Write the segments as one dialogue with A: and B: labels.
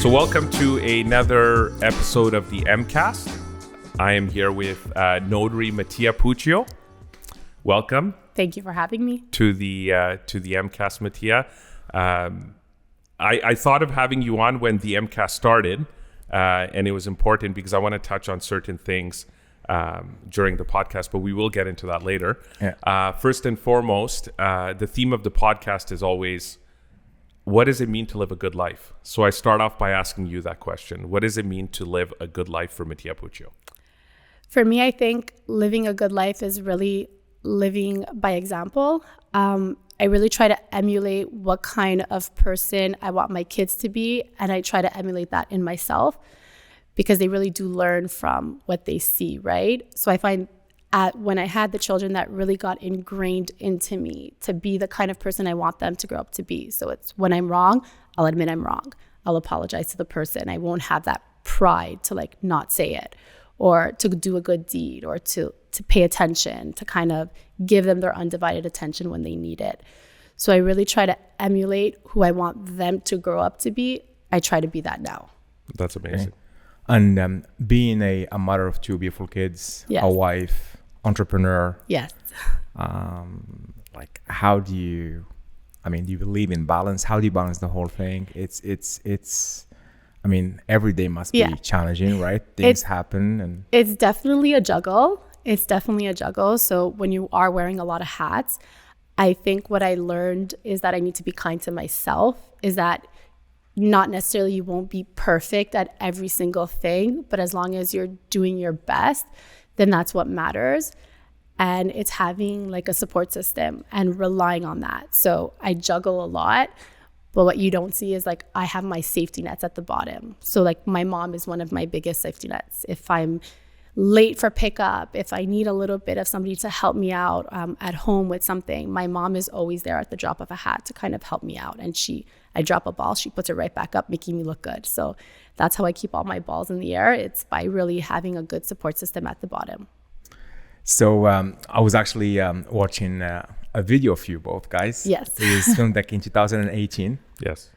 A: So welcome to another episode of the MCast. I am here with Notary Mattia Puccio. Welcome.
B: Thank you for having me.
A: To the MCast, Mattia. I thought of having you on when the MCast started, and it was important because I want to touch on certain things during the podcast, but we will get into that later. Yeah. First and foremost, the theme of the podcast is always, what does it mean to live a good life? So I start off by asking you that question. What does it mean to live a good life for Mattia Puccio?
B: For me, I think living a good life is really living by example. I really try to emulate what kind of person I want my kids to be, and I try to emulate that in myself because they really do learn from what they see, right? So I find when I had the children, that really got ingrained into me to be the kind of person I want them to grow up to be. So it's when I'm wrong, I'll admit I'm wrong. I'll apologize to the person. I won't have that pride to like not say it or to do a good deed or to pay attention, to kind of give them their undivided attention when they need it. So I really try to emulate who I want them to grow up to be. I try to be that now.
A: That's amazing.
C: Okay. And being a mother of two beautiful kids,
B: yes.
C: A wife, entrepreneur.
B: Yes.
C: Like, how do you believe in balance? How do you balance the whole thing? It's every day must be challenging, right? Things happen. And
B: it's definitely a juggle. So when you are wearing a lot of hats, I think what I learned is that I need to be kind to myself, is that not necessarily you won't be perfect at every single thing, but as long as you're doing your best, then that's what matters. And it's having like a support system and relying on that. So I juggle a lot, but what you don't see is like I have my safety nets at the bottom. So like my mom is one of my biggest safety nets. If I'm late for pickup, if I need a little bit of somebody to help me out at home with something, my mom is always there at the drop of a hat to kind of help me out. And I drop a ball, she puts it right back up, making me look good. So that's how I keep all my balls in the air. It's by really having a good support system at the bottom.
C: So I was actually watching a video of you both, guys.
B: Yes.
C: It was filmed back in 2018.
A: Yes.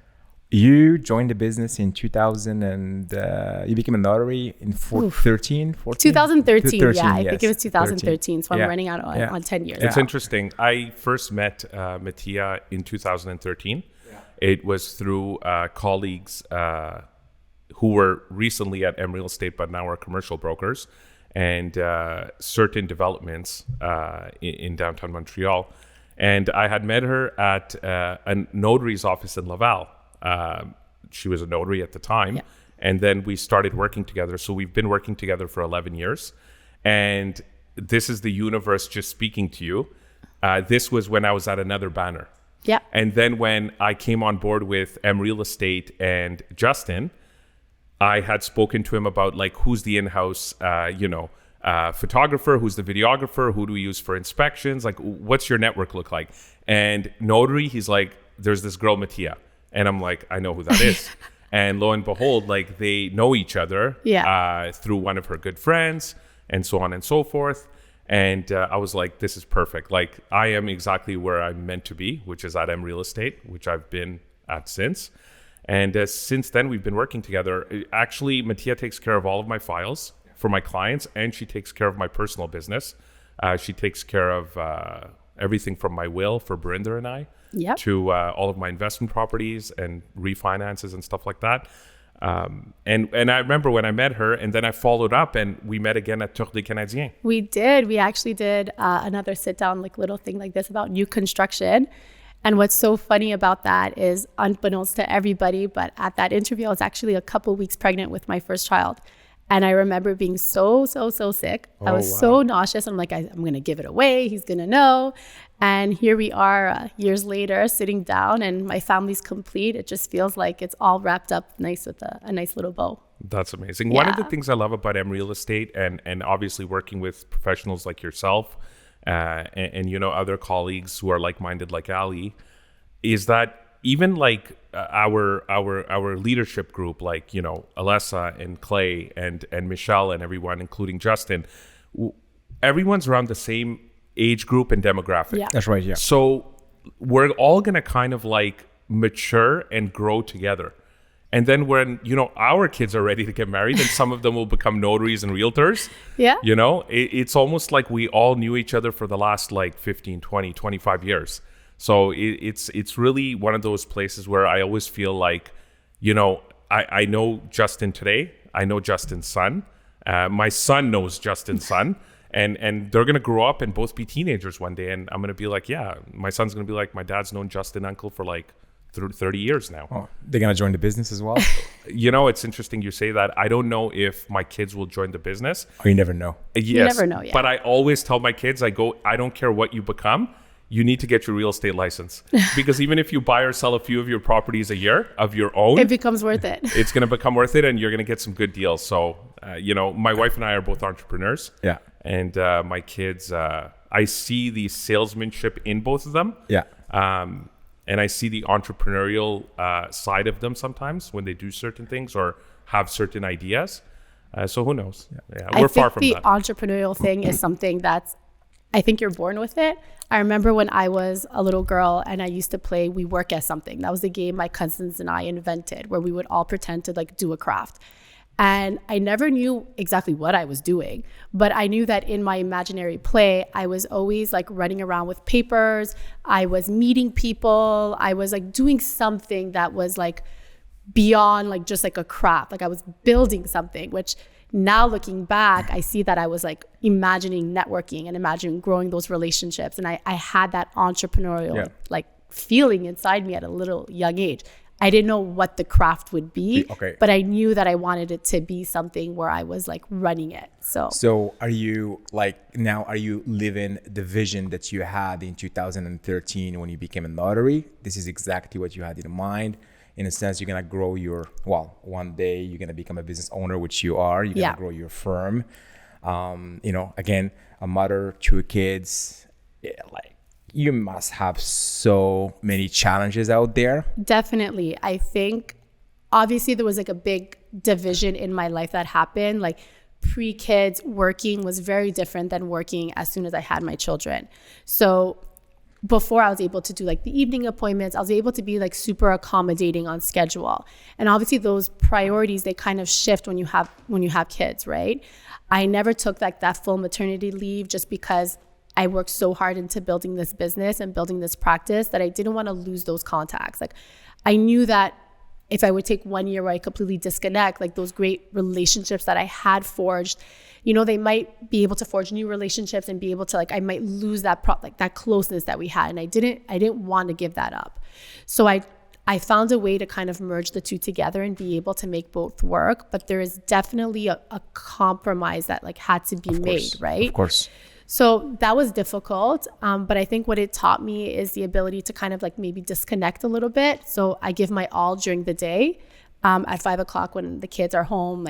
C: You joined the business in 2000 and you became a notary in 2013.
B: 2013, I think it was 2013. So I'm running out on 10 years.
A: It's interesting. I first met Mattia in 2013. Yeah. It was through colleagues who were recently at Elle, Real Estate, but now are commercial brokers, and certain developments in downtown Montreal. And I had met her at a notary's office in Laval. She was a notary at the time. Yeah. And then we started working together. So we've been working together for 11 years. And this is the universe just speaking to you. This was when I was at another banner.
B: Yeah.
A: And then when I came on board with Elle Real Estate and Justin, I had spoken to him about like who's the in-house, photographer, who's the videographer, who do we use for inspections, like what's your network look like? And notary, he's like, there's this girl Mattia, and I'm like, I know who that is. And lo and behold, like they know each other through one of her good friends, and so on and so forth. And I was like, this is perfect. Like I am exactly where I'm meant to be, which is at Elle Real Estate, which I've been at since. And since then, we've been working together. Actually, Mattia takes care of all of my files for my clients, and she takes care of my personal business. She takes care of everything from my will for Barinder and I to all of my investment properties and refinances and stuff like that. And I remember when I met her, and then I followed up, and we met again at Tour des Canadiens.
B: We did. We actually did another sit-down like little thing like this about new construction. And what's so funny about that is, unbeknownst to everybody, but at that interview, I was actually a couple weeks pregnant with my first child. And I remember being so sick. I was so nauseous. I'm like, I'm going to give it away. He's going to know. And here we are years later, sitting down, and my family's complete. It just feels like it's all wrapped up nice with a nice little bow.
A: That's amazing. Yeah. One of the things I love about Elle Real Estate and obviously working with professionals like yourself, and other colleagues who are like-minded like Ali, is that even like our leadership group, like Alessa and Clay and Michelle and everyone, including Justin, everyone's around the same age group and demographic.
B: Yeah.
C: That's right. Yeah.
A: So we're all gonna kind of like mature and grow together. And then when, our kids are ready to get married, and some of them will become notaries and realtors.
B: Yeah.
A: It's almost like we all knew each other for the last like 15, 20, 25 years. So it's really one of those places where I always feel like, I know Justin today. I know Justin's son. My son knows Justin's son. And they're going to grow up and both be teenagers one day. And I'm going to be like, yeah, my son's going to be like, my dad's known Justin uncle for like 30 years now.
C: Oh, they're going to join the business as well?
A: It's interesting you say that. I don't know if my kids will join the business.
C: Oh, you never know.
A: Yes,
B: you never know, yeah.
A: But I always tell my kids, I don't care what you become, you need to get your real estate license. Because even if you buy or sell a few of your properties a year of your own,
B: it becomes worth it.
A: It's going to become worth it, and you're going to get some good deals. So, my wife and I are both entrepreneurs.
C: Yeah.
A: And my kids, I see the salesmanship in both of them.
C: Yeah.
A: And I see the entrepreneurial side of them sometimes when they do certain things or have certain ideas. So who knows? Yeah, we're far from that.
B: I think the entrepreneurial thing is something that's, I think you're born with it. I remember when I was a little girl and I used to play We Work as Something. That was a game my cousins and I invented where we would all pretend to like do a craft. And I never knew exactly what I was doing, but I knew that in my imaginary play, I was always like running around with papers. I was meeting people. I was like doing something that was like beyond like just like a craft. Like I was building something, which now looking back, I see that I was like imagining networking and imagining growing those relationships. And I had that entrepreneurial like feeling inside me at a little young age. I didn't know what the craft would be, but I knew that I wanted it to be something where I was like running it. So
C: are you living the vision that you had in 2013 when you became a notary? This is exactly what you had in mind. In a sense, you're going to grow one day you're going to become a business owner, which you are. You're going to grow your firm. Again, a mother, 2 kids, you must have so many challenges out there.
B: Definitely. I think obviously there was like a big division in my life that happened. Like pre-kids working was very different than working as soon as I had my children. So before I was able to do like the evening appointments, I was able to be like super accommodating on schedule. And obviously those priorities, they kind of shift when you have kids, right? I never took like that full maternity leave just because I worked so hard into building this business and building this practice that I didn't want to lose those contacts. Like I knew that if I would take 1 year where I completely disconnect, like those great relationships that I had forged, they might be able to forge new relationships and be able to I might lose that that closeness that we had. And I didn't want to give that up. So I found a way to kind of merge the two together and be able to make both work. But there is definitely a compromise that had to be made, right?
C: Of course.
B: So that was difficult. But I think what it taught me is the ability to kind of maybe disconnect a little bit. So I give my all during the day. At 5 o'clock when the kids are home,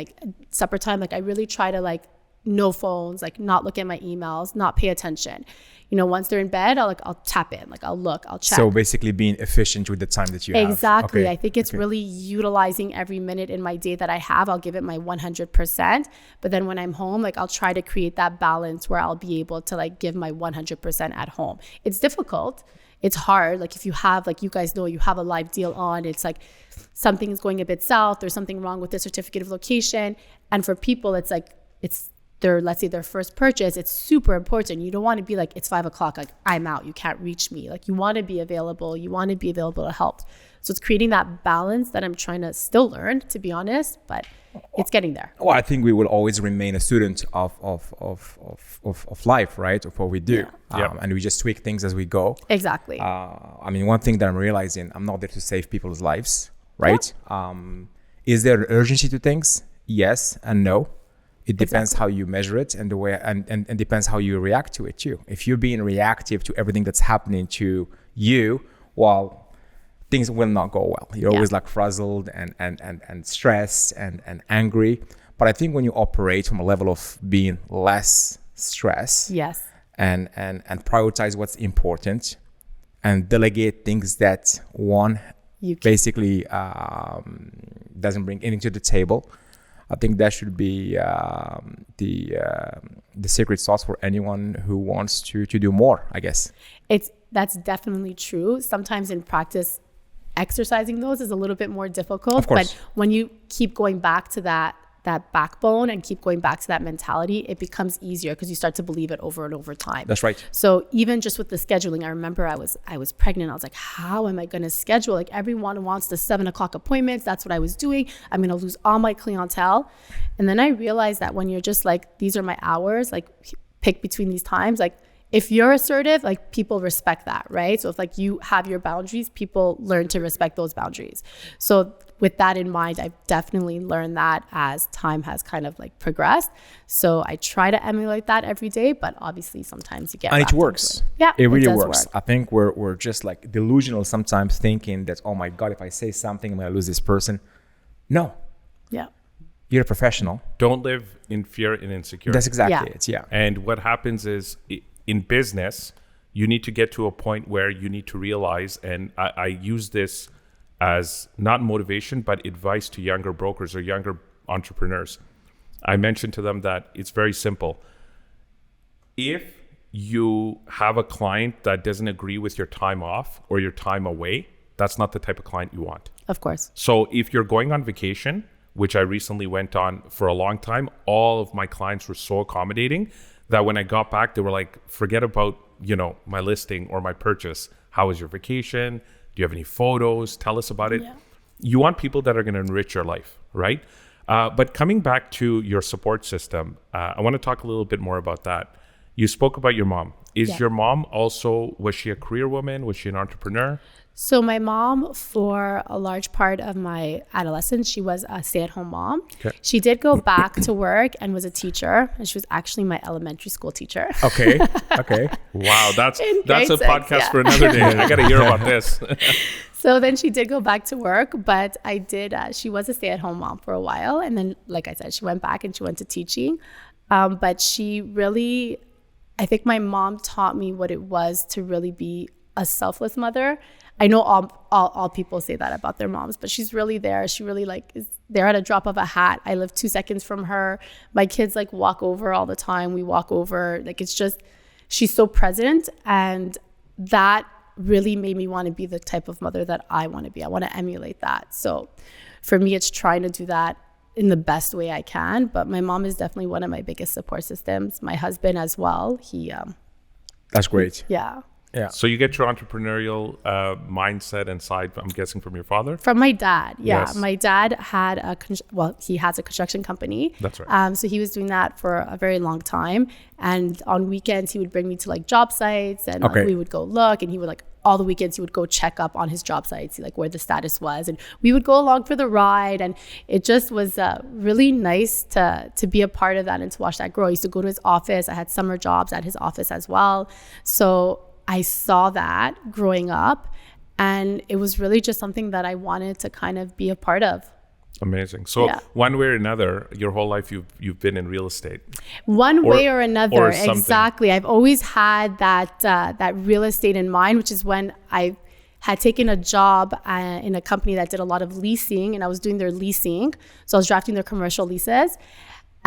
B: supper time, I really try to no phones, not look at my emails, not pay attention. Once they're in bed, I'll tap in, I'll look, I'll check.
C: So basically being efficient with the time that you have.
B: Exactly. Okay. I think it's really utilizing every minute in my day that I have. I'll give it my 100%. But then when I'm home, I'll try to create that balance where I'll be able to give my 100% at home. It's difficult. It's hard. If you have, you guys know, you have a live deal on, it's something is going a bit south, there's something wrong with the certificate of location. And for people, it's let's say their first purchase, it's super important. You don't want to be it's 5 o'clock, I'm out, you can't reach me. You want to be available, you want to be available to help. So it's creating that balance that I'm trying to still learn, to be honest, but it's getting there.
C: Well, I think we will always remain a student of life, right? Of what we do.
A: Yeah.
C: And we just tweak things as we go.
B: Exactly.
C: One thing that I'm realizing, I'm not there to save people's lives, right? Yeah. Is there an urgency to things? Yes and no. It depends how you measure it and the way, and depends how you react to it too. If you're being reactive to everything that's happening to you, well, things will not go well. You're always frazzled and stressed and angry. But I think when you operate from a level of being less stressed,
B: yes,
C: and prioritize what's important and delegate things that basically doesn't bring anything to the table. I think that should be the secret sauce for anyone who wants to do more, I guess.
B: That's definitely true. Sometimes in practice, exercising those is a little bit more difficult.
C: Of course.
B: But when you keep going back to that backbone and keep going back to that mentality, it becomes easier because you start to believe it over and over time.
C: That's right.
B: So even just with the scheduling, I remember I was pregnant. I was like, how am I going to schedule? Like everyone wants the 7:00 appointments. That's what I was doing. I'm going to lose all my clientele. And then I realized that when you're just like, these are my hours, like pick between these times, like if you're assertive, like people respect that, right? So if like you have your boundaries, people learn to respect those boundaries. So with that in mind, I've definitely learned that as time has kind of like progressed. So I try to emulate that every day, but obviously sometimes you get
C: and it works.
B: Yeah,
C: it really works.
B: Work.
C: I think we're just like delusional sometimes, thinking that, oh my God, if I say something, I'm gonna lose this person. No.
B: Yeah.
C: You're a professional.
A: Don't live in fear and insecurity.
C: That's exactly it. Yeah.
A: And what happens is in business, you need to get to a point where you need to realize, and I use this as not motivation, but advice to younger brokers or younger entrepreneurs. I mentioned to them that it's very simple. If you have a client that doesn't agree with your time off or your time away, that's not the type of client you want.
B: Of course.
A: So if you're going on vacation, which I recently went on for a long time, all of my clients were so accommodating that when I got back, they were like, forget about, my listing or my purchase. How was your vacation? Do you have any photos? Tell us about it. Yeah. You want people that are going to enrich your life, right? But coming back to your support system, I want to talk a little bit more about that. You spoke about your mom. Is your mom also, was she a career woman? Was she an entrepreneur?
B: So my mom, for a large part of my adolescence, she was a stay-at-home mom. Okay. She did go back to work and was a teacher, and she was actually my elementary school teacher.
C: Okay.
A: Wow, that's a podcast for another day. I got to hear about this.
B: So then she did go back to work, but she was a stay-at-home mom for a while. And then, like I said, she went back and she went to teaching. But she really, I think my mom taught me what it was to really be a selfless mother. I know all people say that about their moms, but she's really there. She really is there at a drop of a hat. I live 2 seconds from her. My kids walk over all the time. We walk over. It's just, she's so present. And that really made me want to be the type of mother that I want to be. I want to emulate that. So for me, it's trying to do that in the best way I can. But my mom is definitely one of my biggest support systems. My husband as well.
C: That's great.
B: Yeah.
C: Yeah.
A: So you get your entrepreneurial mindset and side, I'm guessing, from your father?
B: From my dad, yeah.
A: Yes.
B: My dad had he has a construction company.
A: That's right.
B: So he was doing that for a very long time. And on weekends, he would bring me to job sites and we would go look, and he would all the weekends he would go check up on his job sites, see where the status was. And we would go along for the ride. And it just was really nice to be a part of that and to watch that grow. I used to go to his office. I had summer jobs at his office as well. So I saw that growing up, and it was really just something that I wanted to kind of be a part of.
A: Amazing. So one way or another, your whole life you've been in real estate.
B: One way or another, exactly. I've always had that real estate in mind, which is when I had taken a job in a company that did a lot of leasing, and I was doing their leasing. So I was drafting their commercial leases.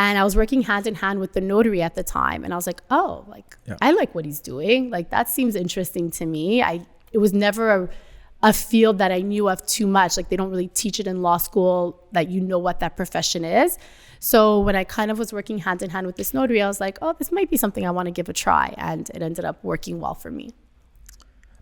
B: And I was working hand in hand with the notary at the time. And I was like, I like what he's doing. That seems interesting to me. It was never a field that I knew of too much. They don't really teach it in law school that what that profession is. So when I kind of was working hand in hand with this notary, I was like, this might be something I want to give a try. And it ended up working well for me.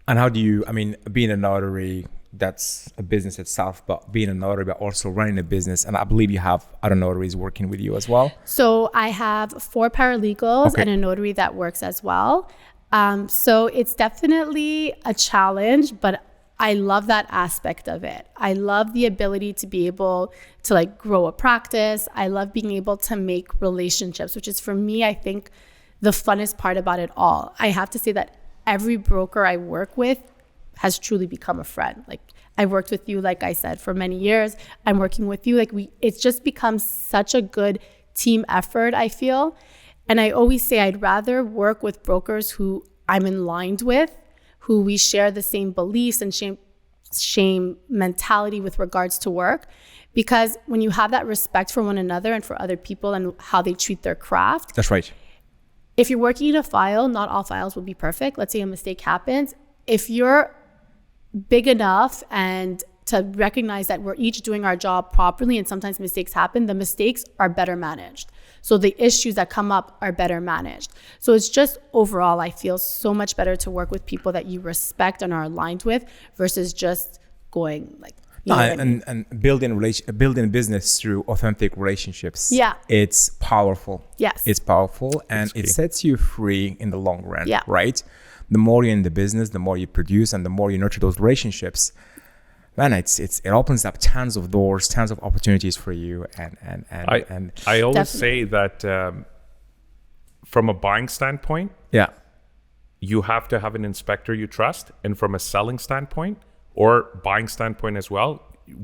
C: And how do you, being a notary, that's a business itself, but being a notary, but also running a business. And I believe you have other notaries working with you as well.
B: So I have 4 paralegals and a notary that works as well. So it's definitely a challenge, but I love that aspect of it. I love the ability to be able to grow a practice. I love being able to make relationships, which is for me, I think the funnest part about it all. I have to say that every broker I work with has truly become a friend. I've worked with you, like I said, for many years. I'm working with you. It's just become such a good team effort, I feel. And I always say I'd rather work with brokers who I'm in line with, who we share the same beliefs and same mentality with regards to work. Because when you have that respect for one another and for other people and how they treat their craft.
C: That's right.
B: If you're working in a file, not all files will be perfect. Let's say a mistake happens. If you're big enough and to recognize that we're each doing our job properly, and sometimes mistakes happen. The mistakes are better managed. So the issues that come up are better managed. So it's just overall, I feel so much better to work with people that you respect and are aligned with versus just going like,
C: and building business through authentic relationships.
B: Yeah.
C: It's powerful.
B: Yes.
C: It's powerful, and it sets you free in the long run.
B: Yeah.
C: Right? The more you're in the business, the more you produce, and the more you nurture those relationships, man, it opens up tons of doors, tons of opportunities for you. And
A: I always
B: Definitely.
A: say that from a buying standpoint,
C: yeah,
A: you have to have an inspector you trust, and from a selling standpoint or buying standpoint as well,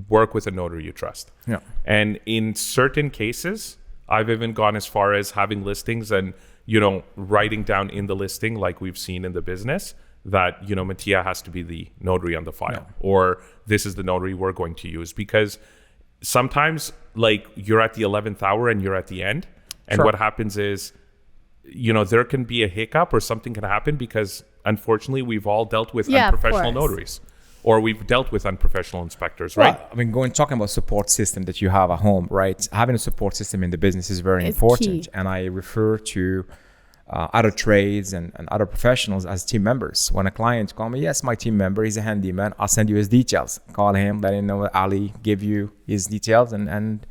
A: work with a notary you trust.
C: Yeah.
A: And in certain cases, I've even gone as far as having listings and, you know, writing down in the listing, like we've seen in the business, that, you know, Mattia has to be the notary on the file, or this is the notary we're going to use, because sometimes like you're at the 11th hour and you're at the end, and what happens is, you know, there can be a hiccup or something can happen because unfortunately we've all dealt with unprofessional notaries, or we've dealt with unprofessional inspectors, right?
C: Well, I mean, talking about support system that you have at home, right? Having a support system in the business is very important.
B: Key.
C: And I refer to other trades and other professionals as team members. When a client calls me, yes, my team member, he's a handyman, I'll send you his details. Call him, let him know Ali, give you his details. And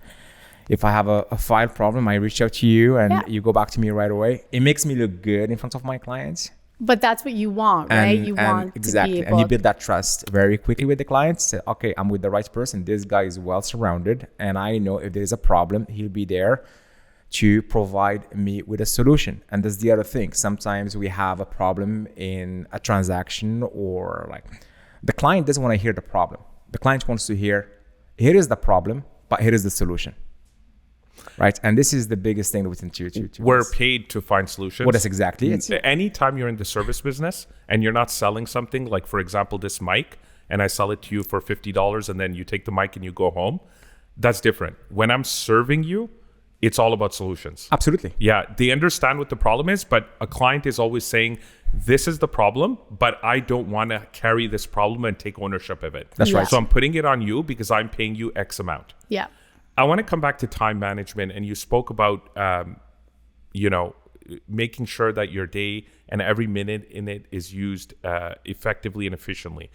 C: if I have a file problem, I reach out to you and you go back to me right away. It makes me look good in front of my clients.
B: But that's what you want, right? You want
C: exactly.
B: to be able,
C: and you build that trust very quickly with the clients. Say, okay, I'm with the right person. This guy is well surrounded, and I know if there's a problem, he'll be there to provide me with a solution. And that's the other thing. Sometimes we have a problem in a transaction, or like the client doesn't want to hear the problem. The client wants to hear, here is the problem, but here is the solution. Right, and this is the biggest thing that we tend to
A: we're paid to find solutions.
C: Well, that's exactly it.
A: Anytime you're in the service business and you're not selling something, like for example this mic, and I sell it to you for $50, and then you take the mic and you go home, that's different. When I'm serving you, it's all about solutions.
C: Absolutely.
A: Yeah, they understand what the problem is, but a client is always saying, this is the problem, but I don't want to carry this problem and take ownership of it.
C: That's right.
A: So I'm putting it on you because I'm paying you X amount.
B: Yeah.
A: I want to come back to time management, and you spoke about, you know, making sure that your day and every minute in it is used effectively and efficiently.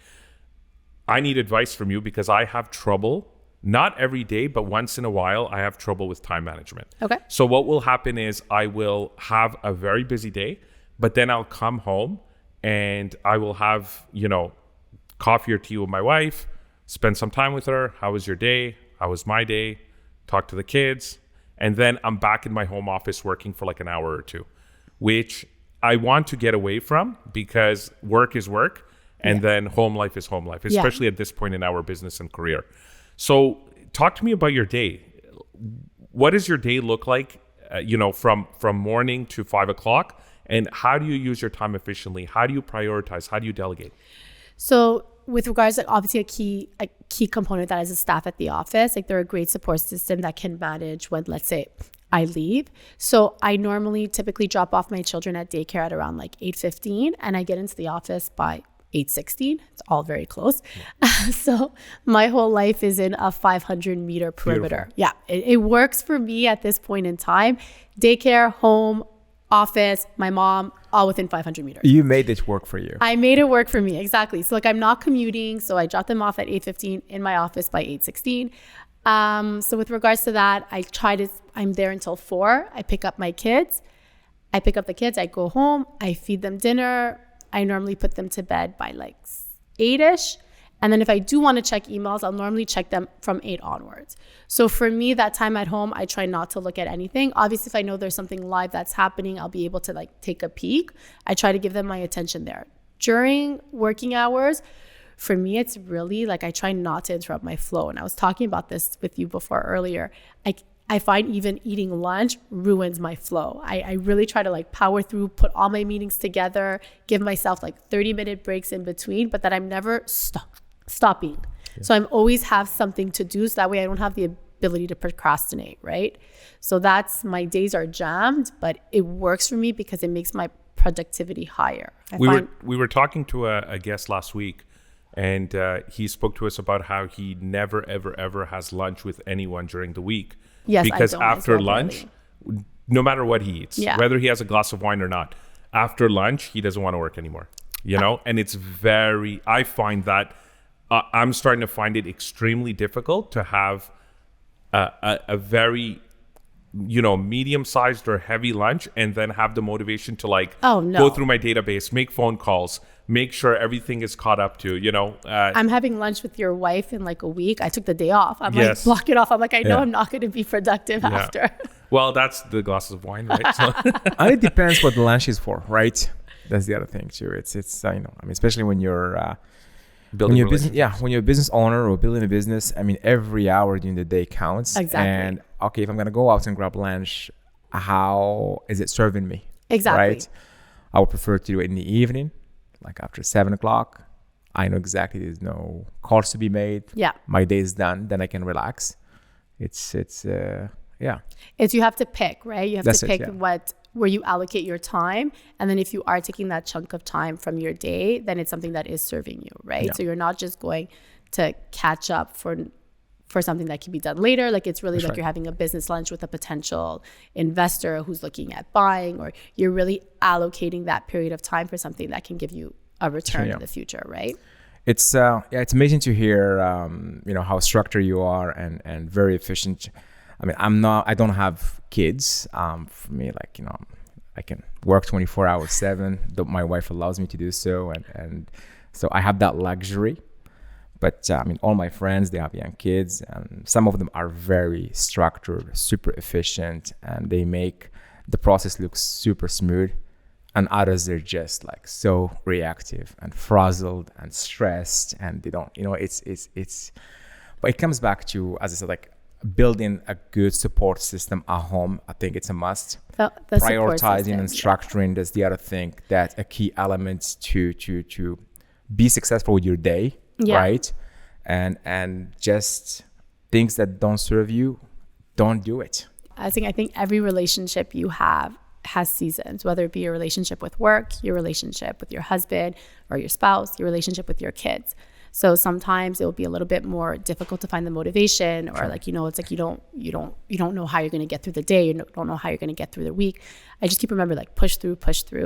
A: I need advice from you because I have trouble, not every day, but once in a while, I have trouble with time management.
B: Okay.
A: So what will happen is I will have a very busy day, but then I'll come home and I will have, you know, coffee or tea with my wife, spend some time with her. How was your day? How was my day? Talk to the kids, and then I'm back in my home office working for like an hour or two, which I want to get away from because work is work, and then home life is home life, especially at this point in our business and career. So talk to me about your day. What does your day look like, you know, from morning to 5 o'clock, and how do you use your time efficiently? How do you prioritize? How do you delegate?
B: So with regards to obviously a key component that is a staff at the office, like they're a great support system that can manage when, let's say, I leave. So I typically drop off my children at daycare at around like 8:15, and I get into the office by 8:16. It's all very close. So my whole life is in a 500-meter perimeter. Beautiful. Yeah, it works for me at this point in time. Daycare, home, office, my mom, all within 500 meters.
C: You made it work for you.
B: I made it work for me, exactly. So like I'm not commuting, so I drop them off at 8:15, in my office by 8:16. So with regards to that, I'm there until 4. I pick up my kids. I pick up the kids, I go home, I feed them dinner. I normally put them to bed by like 8-ish. And then if I do want to check emails, I'll normally check them from 8 onwards. So for me, that time at home, I try not to look at anything. Obviously, if I know there's something live that's happening, I'll be able to like take a peek. I try to give them my attention there. During working hours, for me, it's really like I try not to interrupt my flow. And I was talking about this with you before earlier. I find even eating lunch ruins my flow. I really try to like power through, put all my meetings together, give myself like 30-minute breaks in between, but that I'm never stopping. Yeah. So I'm always have something to do, so that way I don't have the ability to procrastinate, right? So my days are jammed, but it works for me because it makes my productivity higher.
A: We were talking to a guest last week, And he spoke to us about how he never, ever, ever has lunch with anyone during the week.
B: Yes,
A: because
B: I don't
A: after
B: as well,
A: lunch,
B: really.
A: no matter what he eats,
B: Yeah.
A: whether he has a glass of wine or not, after lunch, he doesn't want to work anymore, you know? And it's I find that I'm starting to find it extremely difficult to have a very, you know, medium-sized or heavy lunch and then have the motivation to like go through my database, make phone calls, make sure everything is caught up to, you know.
B: I'm having lunch with your wife in like a week. I took the day off. I'm like, block it off. I'm like, I know I'm not going to be productive after.
A: Well, that's the glasses of wine, right? So.
C: And it depends what the lunch is for, right? That's the other thing too. It's you know, I mean, especially when you're building when you're a business owner or building a business, I mean, every hour during the day counts.
B: Exactly.
C: And okay, if I'm gonna go out and grab lunch, how is it serving me?
B: Exactly.
C: Right. I would prefer to do it in the evening, like after 7:00. I know exactly there's no calls to be made.
B: Yeah.
C: My day is done. Then I can relax. It's
B: you have to pick, right? You have
C: That's
B: to
C: it,
B: pick where you allocate your time. And then if you are taking that chunk of time from your day, then it's something that is serving you, right?
C: Yeah.
B: So you're not just going to catch up for something that can be done later. Like it's really you're having a business lunch with a potential investor who's looking at buying, or you're really allocating that period of time for something that can give you a return in the future, right?
C: It's it's amazing to hear you know, how structured you are and very efficient. I mean, I don't have kids. For me, like, you know, I can work 24 hours 7. My wife allows me to do so. And so I have that luxury. But I mean, all my friends, they have young kids, and some of them are very structured, super efficient, and they make the process look super smooth. And others, they're just like so reactive and frazzled and stressed, and they don't, you know, it's, but it comes back to, as I said, like, building a good support system at home. I think it's a must.
B: The
C: Prioritizing and structuring, that's the other thing, that's a key element to be successful with your day, right? And just things that don't serve you, don't do it.
B: I think every relationship you have has seasons, whether it be your relationship with work, your relationship with your husband or your spouse, your relationship with your kids. So sometimes it will be a little bit more difficult to find the motivation, or like, you know, it's like you don't know how you're going to get through the day. You don't know how you're going to get through the week. I just keep remembering, like, push through.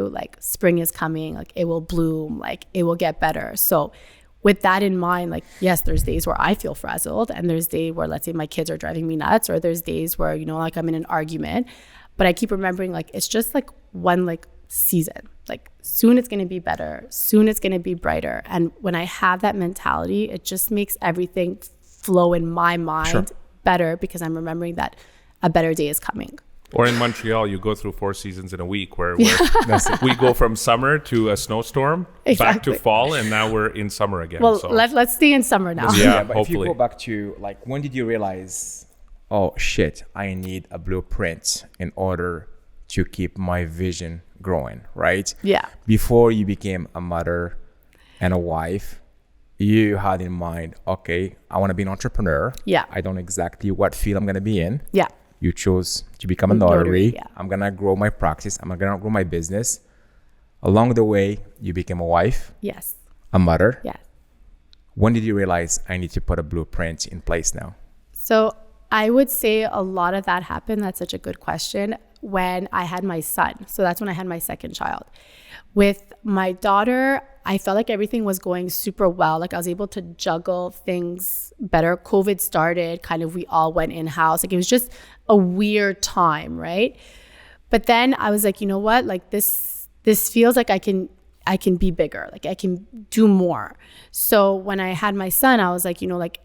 B: Like, spring is coming. Like, it will bloom. Like, it will get better. So with that in mind, like, yes, there's days where I feel frazzled, and there's days where, let's say, my kids are driving me nuts, or there's days where, you know, like, I'm in an argument. But I keep remembering, like, it's just like one, like, season. Like, soon it's going to be better. Soon it's going to be brighter. And when I have that mentality, it just makes everything flow in my mind better, because I'm remembering that a better day is coming.
A: Or in Montreal, you go through 4 seasons in a week where we go from summer to a snowstorm, back to fall, and now we're in summer again.
B: Well, so let's stay in summer now.
C: Yeah, but hopefully. If you go back to, like, when did you realize, oh shit, I need a blueprint in order to keep my vision growing, right?
B: Yeah.
C: Before you became a mother and a wife, you had in mind, okay, I want to be an entrepreneur.
B: Yeah.
C: I don't know exactly what field I'm going to be in.
B: Yeah.
C: You chose to become a notary.
B: Yeah.
C: I'm going to grow my practice. I'm going to grow my business. Along the way, you became a wife.
B: Yes.
C: A mother.
B: Yes.
C: When did you realize I need to put a blueprint in place now?
B: So I would say a lot of that happened. That's such a good question. When I had my son. So that's when I had my second child. With my daughter, I felt like everything was going super well. Like, I was able to juggle things better. COVID started, kind of, we all went in-house. Like, it was just a weird time, right? But then I was like, you know what? Like, this feels like I can be bigger. Like, I can do more. So when I had my son, I was like, you know, like,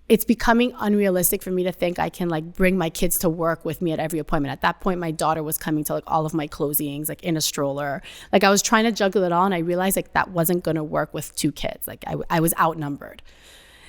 B: it's becoming unrealistic for me to think I can, like, bring my kids to work with me at every appointment. At that point, my daughter was coming to, like, all of my closings, like, in a stroller. Like, I was trying to juggle it all, and I realized, like, that wasn't going to work with 2 kids. Like, I was outnumbered.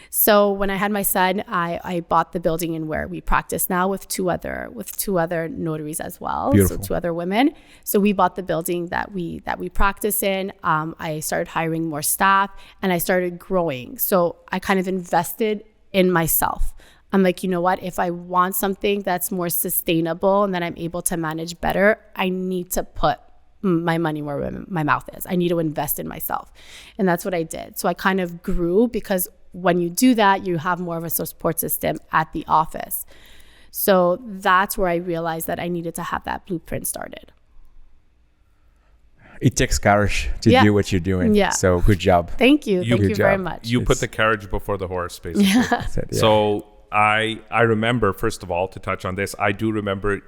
B: So when I had my son, I bought the building in where we practice now with two other notaries as well.
C: Beautiful.
B: So 2 other women. So we bought the building that we practice in. I started hiring more staff, and I started growing. So I kind of invested in myself. I'm like, you know what? If I want something that's more sustainable and that I'm able to manage better, I need to put my money where my mouth is. I need to invest in myself. And that's what I did. So I kind of grew, because when you do that, you have more of a support system at the office. So that's where I realized that I needed to have that blueprint started. It
C: takes courage to do what you're doing. Yeah. So good job.
B: Thank you. Thank you very much.
A: You put the carriage before the horse, basically. Yeah. So I remember, first of all, to touch on this, I do remember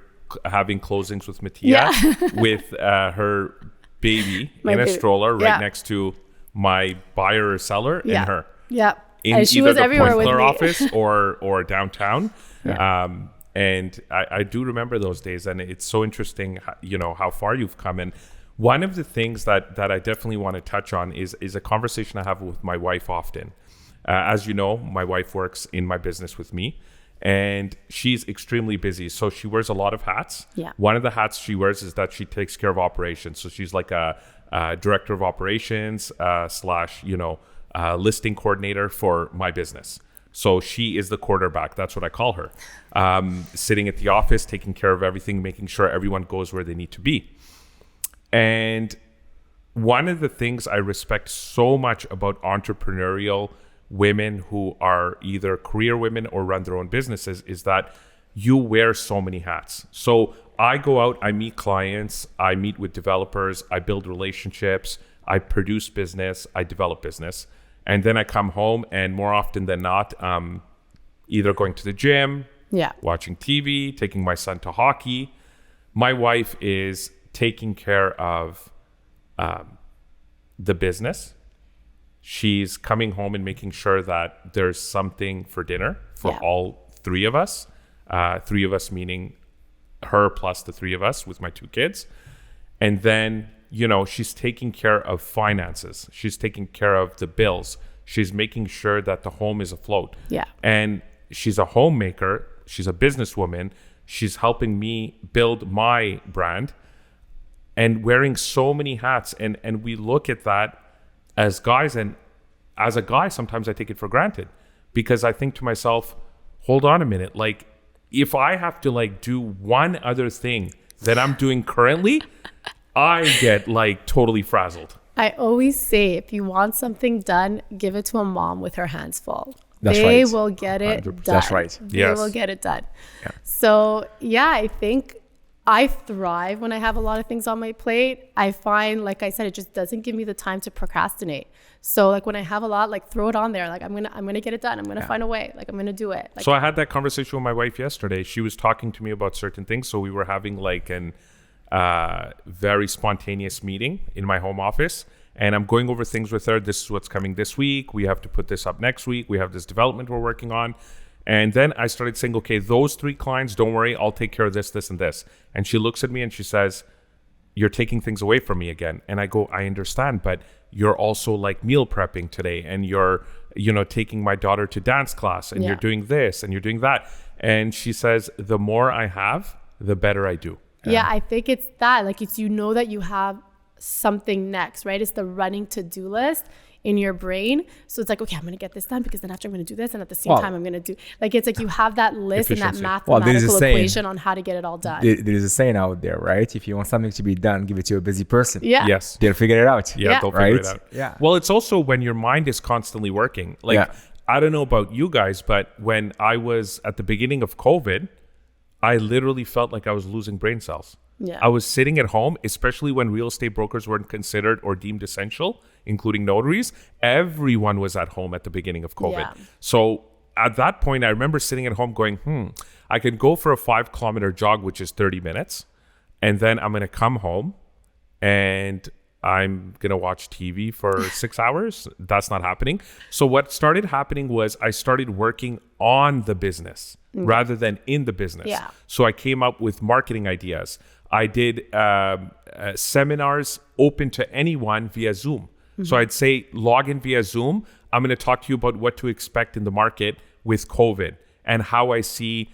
A: having closings with Mattia with her baby in a stroller right next to my buyer or seller and her.
B: Yeah.
A: In
B: and she
A: either
B: was
A: the
B: everywhere
A: Point
B: with
A: Claire
B: me.
A: office or downtown. Yeah. And I do remember those days, and it's so interesting, how far you've come. And one of the things that I definitely want to touch on is a conversation I have with my wife often. As you know, my wife works in my business with me, and she's extremely busy. So she wears a lot of hats.
B: Yeah.
A: One of the hats she wears is that she takes care of operations. So she's like a director of operations / listing coordinator for my business. So she is the quarterback. That's what I call her. Sitting at the office, taking care of everything, making sure everyone goes where they need to be. And one of the things I respect so much about entrepreneurial women who are either career women or run their own businesses is that you wear so many hats. So I go out, I meet clients, I meet with developers, I build relationships, I produce business, I develop business. And then I come home, and more often than not, either going to the gym, watching TV, taking my son to hockey. My wife is taking care of the business. She's coming home and making sure that there's something for dinner for all three of us. Three of us meaning her plus the three of us with my two kids. And then, she's taking care of finances. She's taking care of the bills. She's making sure that the home is afloat. Yeah. And she's a homemaker. She's a businesswoman. She's helping me build my brand and wearing so many hats. And we look at that as guys. And as a guy, sometimes I take it for granted, because I think to myself, hold on a minute. Like, if I have to do one other thing that I'm doing currently, I get totally frazzled.
B: I always say, if you want something done, give it to a mom with her hands full.
C: That's
B: they
C: right.
B: will get it 100%. Done.
C: That's right.
B: They will get it done. Yeah. So I think I thrive when I have a lot of things on my plate. I find, like I said, it just doesn't give me the time to procrastinate. So when I have a lot, throw it on there. I'm gonna get it done. I'm gonna find a way. I'm gonna do it.
A: So I had that conversation with my wife yesterday. She was talking to me about certain things. So we were having an very spontaneous meeting in my home office, and I'm going over things with her. This is what's coming this week. We have to put this up next week. We have this development we're working on. And then I started saying, okay, those 3 clients, don't worry, I'll take care of this, this, and this. And she looks at me and she says, you're taking things away from me again. And I go, I understand, but you're also meal prepping today, and you're, taking my daughter to dance class, and you're doing this and you're doing that. And she says, the more I have, the better I do.
B: Yeah, I think it's that. It's that you have something next, right? It's the running to-do list in your brain. So it's okay, I'm going to get this done, because then after I'm going to do this, and at the same time I'm going to do it's you have that list and that mathematical equation on how to get it all done.
C: There is a saying out there, right? If you want something to be done, give it to a busy person.
B: Yeah.
A: Yes.
C: They'll figure it out.
A: Yeah, they'll figure it out.
C: Yeah.
A: Well, it's also when your mind is constantly working. I don't know about you guys, but when I was at the beginning of COVID, I literally felt like I was losing brain cells.
B: Yeah.
A: I was sitting at home, especially when real estate brokers weren't considered or deemed essential, including notaries. Everyone was at home at the beginning of COVID. Yeah. So at that point, I remember sitting at home going, I could go for a 5-kilometer jog, which is 30 minutes. And then I'm going to come home and I'm going to watch TV for 6 hours. That's not happening. So what started happening was I started working on the business rather than in the business.
B: Yeah.
A: So I came up with marketing ideas. I did seminars open to anyone via Zoom. Mm-hmm. So I'd say log in via Zoom. I'm going to talk to you about what to expect in the market with COVID and how I see,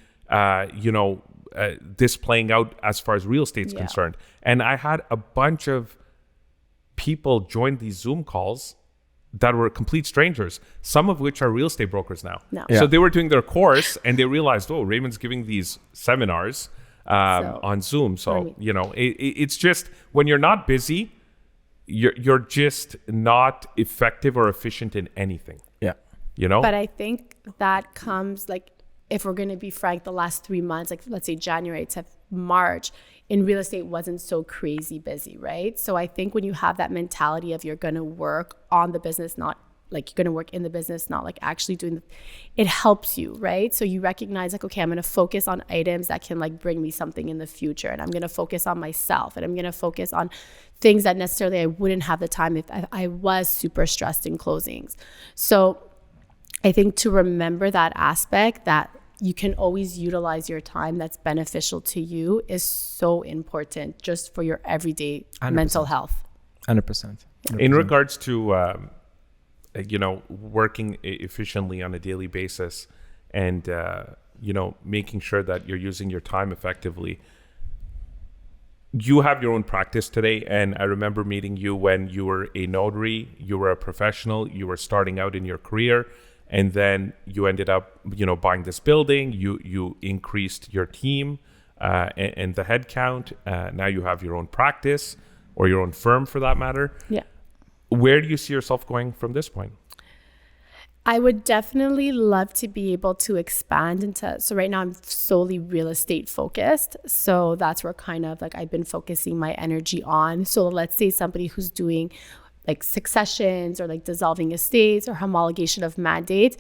A: this playing out as far as real estate is concerned. And I had a bunch of people join these Zoom calls that were complete strangers, some of which are real estate brokers now.
B: No.
C: Yeah.
A: So they were doing their course and they realized, Raymond's giving these seminars. on Zoom. So, it's just when you're not busy, you're just not effective or efficient in anything.
C: Yeah.
B: But I think that comes like, if we're going to be frank, the last 3 months, like let's say January to March in real estate wasn't so crazy busy, right? So I think when you have that mentality of you're going to work on the business, not like you're going to work in the business, not like actually doing it helps you, right? So you recognize like, okay, I'm going to focus on items that can like bring me something in the future. And I'm going to focus on myself, and I'm going to focus on things that necessarily I wouldn't have the time if I was super stressed in closings. So I think to remember that aspect, that you can always utilize your time that's beneficial to you, is so important just for your everyday 100%. Mental health.
C: 100%.
A: In regards to, working efficiently on a daily basis and, making sure that you're using your time effectively, you have your own practice today. And I remember meeting you when you were a notary, you were a professional, you were starting out in your career. And then you ended up, buying this building. You increased your team and the head count. Now you have your own practice, or your own firm for that matter.
B: Yeah.
A: Where do you see yourself going from this point?
B: I would definitely love to be able to expand into, so right now I'm solely real estate focused. So that's where kind of like I've been focusing my energy on. So let's say somebody who's doing like successions or like dissolving estates or homologation of mandates.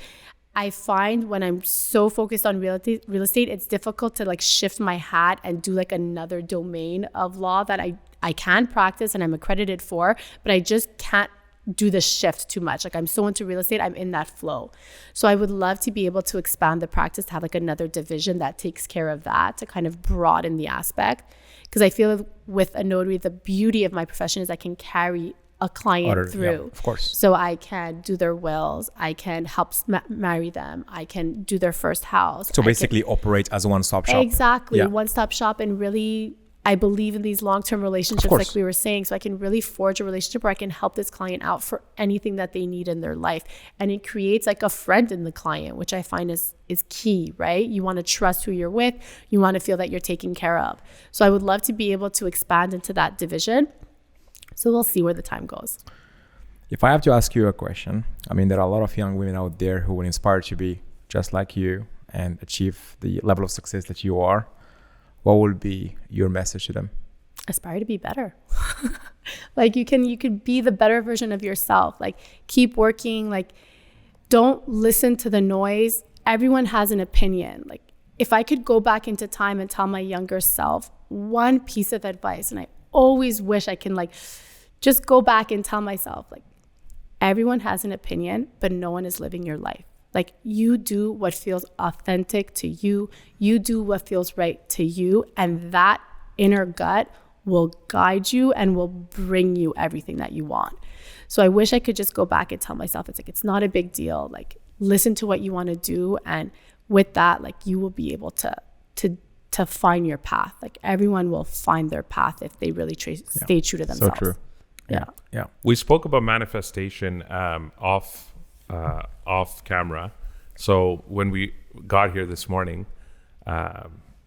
B: I find when I'm so focused on real estate, it's difficult to like shift my hat and do like another domain of law that I can practice and I'm accredited for, but I just can't do the shift too much. Like I'm so into real estate, I'm in that flow. So I would love to be able to expand the practice, to have like another division that takes care of that, to kind of broaden the aspect. Because I feel with a notary, the beauty of my profession is I can carry a client through.
C: Yeah, of course.
B: So I can do their wills, I can help marry them, I can do their first house.
C: So basically operate as a one-stop shop.
B: Exactly,
C: yeah.
B: One-stop shop. And really, I believe in these long-term relationships, like we were saying. So I can really forge a relationship where I can help this client out for anything that they need in their life. And it creates like a friend in the client, which I find is key, right? You want to trust who you're with. You want to feel that you're taken care of. So I would love to be able to expand into that division. So we'll see where the time goes.
C: If I have to ask you a question, I mean, there are a lot of young women out there who would inspire to be just like you and achieve the level of success that you are. What would be your message to them?
B: Aspire to be better. Like you could be the better version of yourself. Like keep working. Like don't listen to the noise. Everyone has an opinion. Like if I could go back into time and tell my younger self one piece of advice, and I always wish I can like just go back and tell myself, like, everyone has an opinion, but no one is living your life. Like you do what feels authentic to you. You do what feels right to you. And that inner gut will guide you and will bring you everything that you want. So I wish I could just go back and tell myself, it's like, it's not a big deal. Like listen to what you want to do. And with that, like you will be able to find your path. Like everyone will find their path if they really stay true to themselves.
C: So true. Yeah.
A: We spoke about manifestation off camera. So when we got here this morning,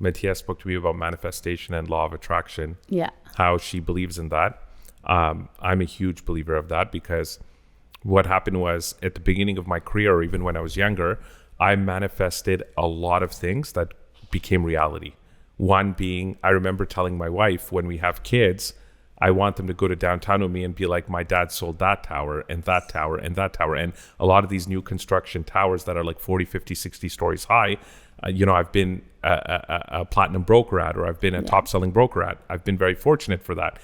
A: Mattia spoke to me about manifestation and law of attraction.
B: Yeah.
A: How she believes in that. I'm a huge believer of that, because what happened was at the beginning of my career, or even when I was younger, I manifested a lot of things that became reality. One being, I remember telling my wife, when we have kids, I want them to go to downtown with me and be like, my dad sold that tower and that tower and that tower. And a lot of these new construction towers that are like 40, 50, 60 stories high, I've been a platinum broker at, or I've been a top selling broker at. I've been very fortunate for that.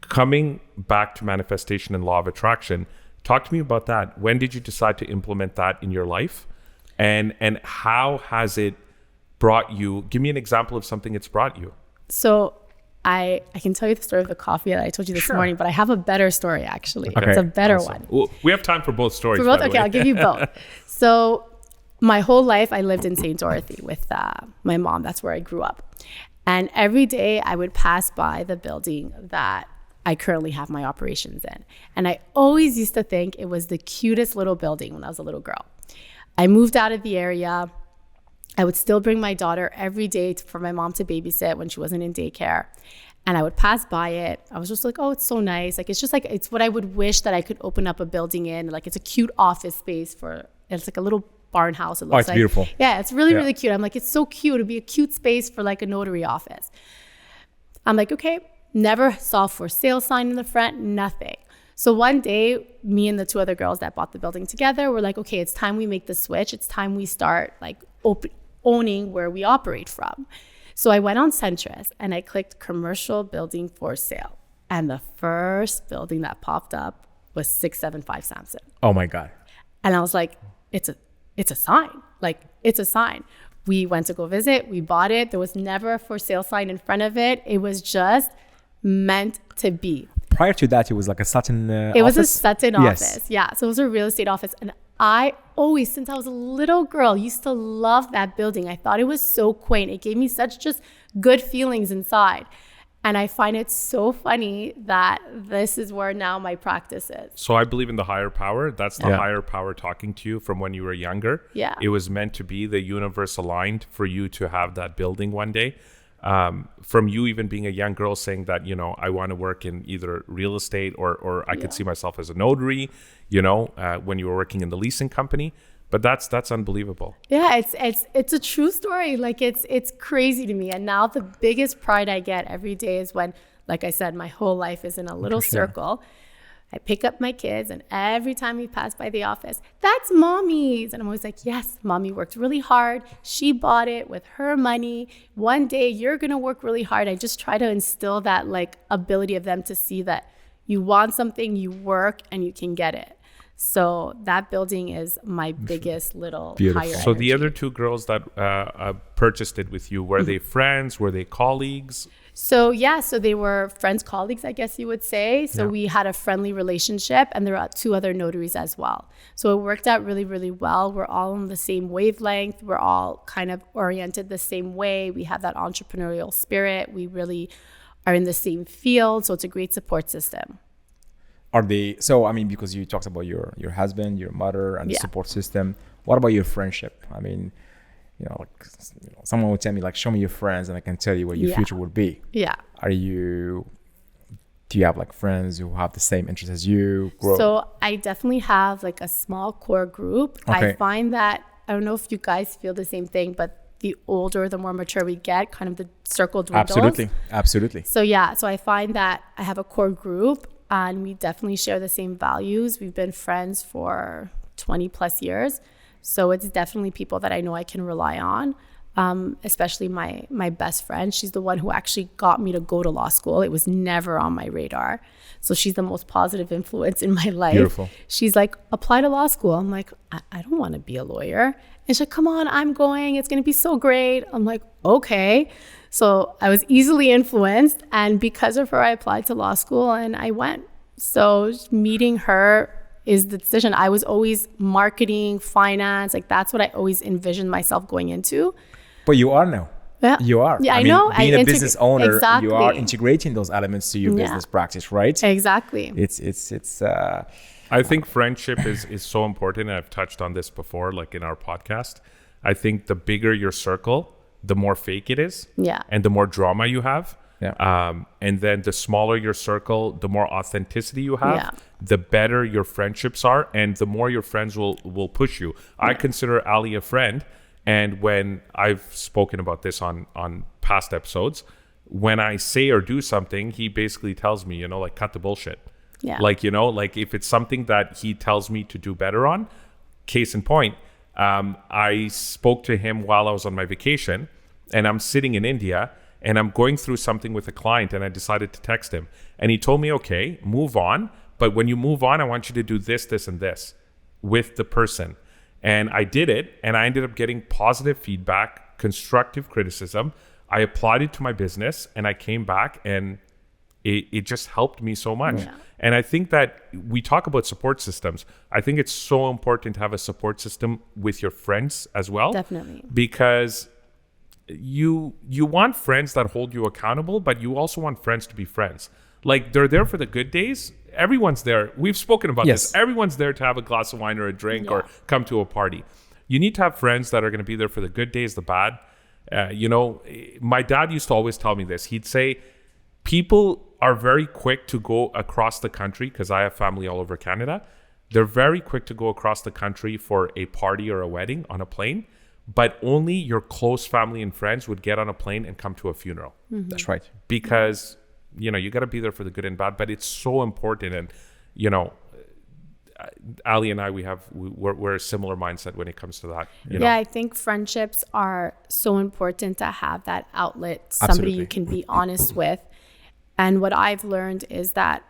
A: Coming back to manifestation and law of attraction, talk to me about that. When did you decide to implement that in your life? And how has it brought you? Give me an example of something it's brought you.
B: So I can tell you the story of the coffee that I told you this morning, but I have a better story actually.
C: Okay.
B: It's a better one.
A: Well, we have time for both stories.
B: For both? Okay, I'll give you both. So my whole life I lived in St. Dorothy with my mom. That's where I grew up. And every day I would pass by the building that I currently have my operations in. And I always used to think it was the cutest little building when I was a little girl. I moved out of the area. I would still bring my daughter every day for my mom to babysit when she wasn't in daycare. And I would pass by it. I was just like, oh, it's so nice. Like, it's just like, it's what I would wish that I could open up a building in. Like, it's a cute office space it's like a little barn house. It looks
C: it's beautiful.
B: Yeah, it's really, really cute. I'm like, it's so cute. It'd be a cute space for like a notary office. I'm like, okay, never saw for sale sign in the front, nothing. So one day, me and the 2 other girls that bought the building together were like, okay, it's time we make the switch. It's time we start like owning where we operate from. So I went on Centris and I clicked commercial building for sale. And the first building that popped up was 675 Sampson.
C: Oh my God.
B: And I was like, it's a sign. Like, it's a sign. We went to go visit. We bought it. There was never a for sale sign in front of it. It was just meant to be.
C: Prior to that, it was like a Sutton office?
B: It was a Sutton
C: Yes.
B: office. Yeah. So it was a real estate office. And I always, since I was a little girl, used to love that building. I thought it was so quaint. It gave me such just good feelings inside. And I find it so funny that this is where now my practice is.
A: So I believe in the higher power. That's the higher power talking to you from when you were younger.
B: Yeah.
A: It was meant to be, the universe aligned for you to have that building one day. From you even being a young girl saying that, you know, I want to work in either real estate or I could see myself as a notary, you know, when you were working in the leasing company. But that's unbelievable.
B: Yeah, it's a true story. Like, it's crazy to me. And now the biggest pride I get every day is when, like I said, my whole life is in a little circle. I pick up my kids, and every time we pass by the office, that's mommy's. And I'm always like, yes, mommy worked really hard. She bought it with her money. One day you're going to work really hard. I just try to instill that like ability of them to see that you want something, you work, and you can get it. So that building is my biggest little higher
A: So the
B: energy.
A: other 2 girls that purchased it with you, were they friends? Were they colleagues?
B: So yeah, so they were friends, colleagues, I guess you would say. So we had a friendly relationship, and there were 2 other notaries as well. So it worked out really, really well. We're all on the same wavelength. We're all kind of oriented the same way. We have that entrepreneurial spirit. We really are in the same field. So it's a great support system.
C: Are they, so I mean, because you talked about your husband, your mother, and the support system, what about your friendship? I mean, you know, like, you know, someone would tell me like, show me your friends and I can tell you what your future would be.
B: Yeah.
C: Do you have like friends who have the same interests as you?
B: So I definitely have like a small core group.
C: Okay.
B: I find that, I don't know if you guys feel the same thing, but the older, the more mature we get, kind of the circle dwindles.
C: Absolutely.
B: So yeah, so I find that I have a core group and we definitely share the same values. We've been friends for 20 plus years. So it's definitely people that I know I can rely on. Especially my best friend. She's the one who actually got me to go to law school. It was never on my radar. So she's the most positive influence in my life.
C: Beautiful.
B: She's like, apply to law school. I'm like, I don't want to be a lawyer. And she's like, come on, I'm going. It's going to be so great. I'm like, okay. So I was easily influenced. And because of her, I applied to law school and I went. So meeting her is the decision. I was always marketing, finance. Like that's what I always envisioned myself going into.
C: But you are now.
B: Yeah.
C: You are.
B: Yeah, I
C: mean,
B: know.
C: Being a business owner,
B: exactly.
C: you are integrating those elements to your business practice, right?
B: Exactly.
C: It's
A: I think friendship is so important. And I've touched on this before, like in our podcast. I think the bigger your circle, the more fake it is.
B: Yeah.
A: And the more drama you have.
C: Yeah.
A: And then the smaller your circle, the more authenticity you have,
B: Yeah.
A: the better your friendships are, and the more your friends will push you. I consider Ali a friend. And when I've spoken about this on past episodes, when I say or do something, he basically tells me, like, cut the bullshit.
B: Yeah.
A: Like, like if it's something that he tells me to do better on, case in point, I spoke to him while I was on my vacation and I'm sitting in India and I'm going through something with a client and I decided to text him. And he told me, okay, move on. But when you move on, I want you to do this, this, and this with the person. And I did it, and I ended up getting positive feedback, constructive criticism. I applied it to my business, and I came back, and it just helped me so much. Yeah. And I think that we talk about support systems. I think it's so important to have a support system with your friends as well.
B: Definitely.
A: Because you want friends that hold you accountable, but you also want friends to be friends. Like, they're there for the good days. Everyone's there. We've spoken about this. Everyone's there to have a glass of wine or a drink or come to a party. you need to have friends that are going to be there for the good days, the bad. My dad used to always tell me this. He'd say, people are very quick to go across the country, because I have family all over Canada. They're very quick to go across the country for a party or a wedding on a plane, but only your close family and friends would get on a plane and come to a funeral.
B: Mm-hmm.
C: That's right.
A: Because, you got to be there for the good and bad, but it's so important. And, Ali and I, we're a similar mindset when it comes to that.
B: Yeah, I think friendships are so important to have that outlet, somebody
C: Absolutely.
B: you can be honest with. And what I've learned is that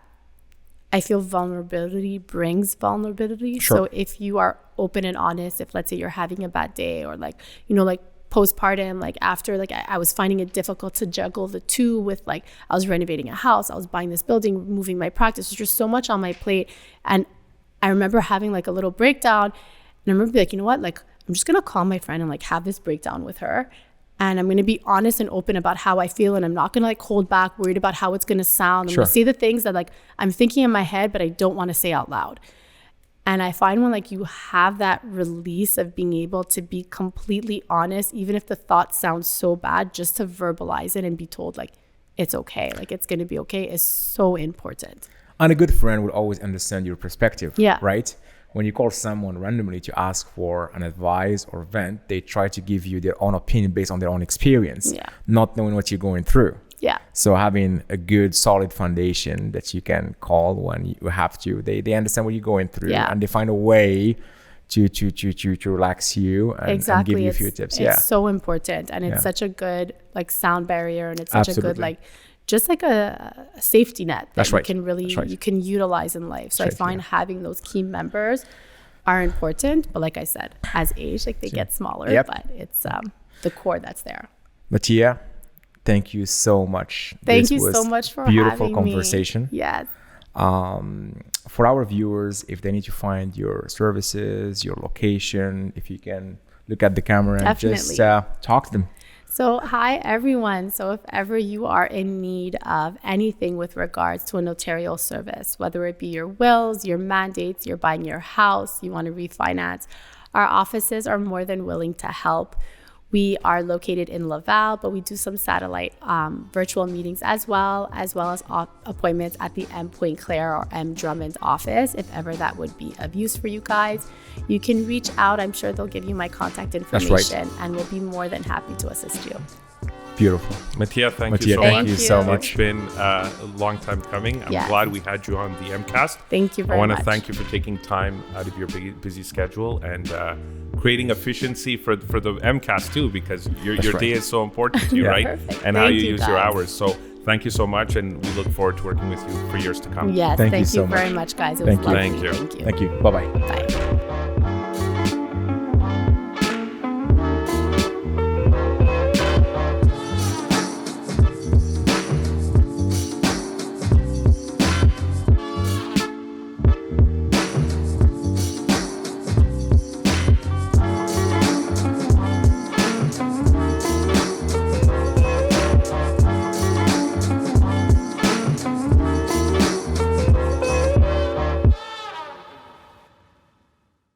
B: I feel vulnerability brings vulnerability.
C: Sure.
B: So if you are open and honest, if let's say you're having a bad day, or like postpartum, like after, like I was finding it difficult to juggle the two with, like, I was renovating a house, I was buying this building, moving my practice. There's just so much on my plate. And I remember having like a little breakdown, and I remember being like, you know what, like, I'm just going to call my friend and like have this breakdown with her. And I'm going to be honest and open about how I feel. And I'm not going to like hold back, worried about how it's going to sound. I'm going to say the things that like I'm thinking in my head, but I don't want to say out loud. And I find when like you have that release of being able to be completely honest, even if the thought sounds so bad, just to verbalize it and be told like, it's okay, like it's going to be okay, is so important.
C: And a good friend will always understand your perspective,
B: Yeah.
C: right? When you call someone randomly to ask for an advice or vent, they try to give you their own opinion based on their own experience, not knowing what you're going through.
B: Yeah.
C: So having a good, solid foundation that you can call when you have to, they understand what you're going through, and they find a way to relax you and give you a few tips.
B: It's so important, and it's such a good like sound barrier, and it's such a good like just like a safety net that you can really you can utilize in life. So I find having those key members are important, but like I said, as age, like they get smaller, but it's the core that's there.
C: Mattia, thank you so much.
B: Thank you so much for
C: beautiful
B: having
C: conversation.
B: Me. Yes.
C: For our viewers, if they need to find your services, your location, if you can look at the camera and just talk to them.
B: So hi everyone. So if ever you are in need of anything with regards to a notarial service, whether it be your wills, your mandates, you're buying your house, you want to refinance, our offices are more than willing to help. We are located in Laval, but we do some satellite virtual meetings as well as appointments at the M. Pointe-Claire or M. Drummond office, if ever that would be of use for you guys. You can reach out. I'm sure they'll give you my contact information, and we'll be more than happy to assist you.
C: Beautiful.
A: Mattia, thank
C: you so much.
A: It's been a long time coming. I'm glad we had you on the MCAST.
B: Thank you very much.
A: I want to thank you for taking time out of your busy schedule and creating efficiency for the MCAST too, because your day is so important to you, right?
B: Perfect.
A: And how you use your hours. So thank you so much, and we look forward to working with you for years to come.
B: Yes, thank you so very much, guys. It was lovely.
A: Thank you.
C: Thank you. Bye-bye.
B: Bye.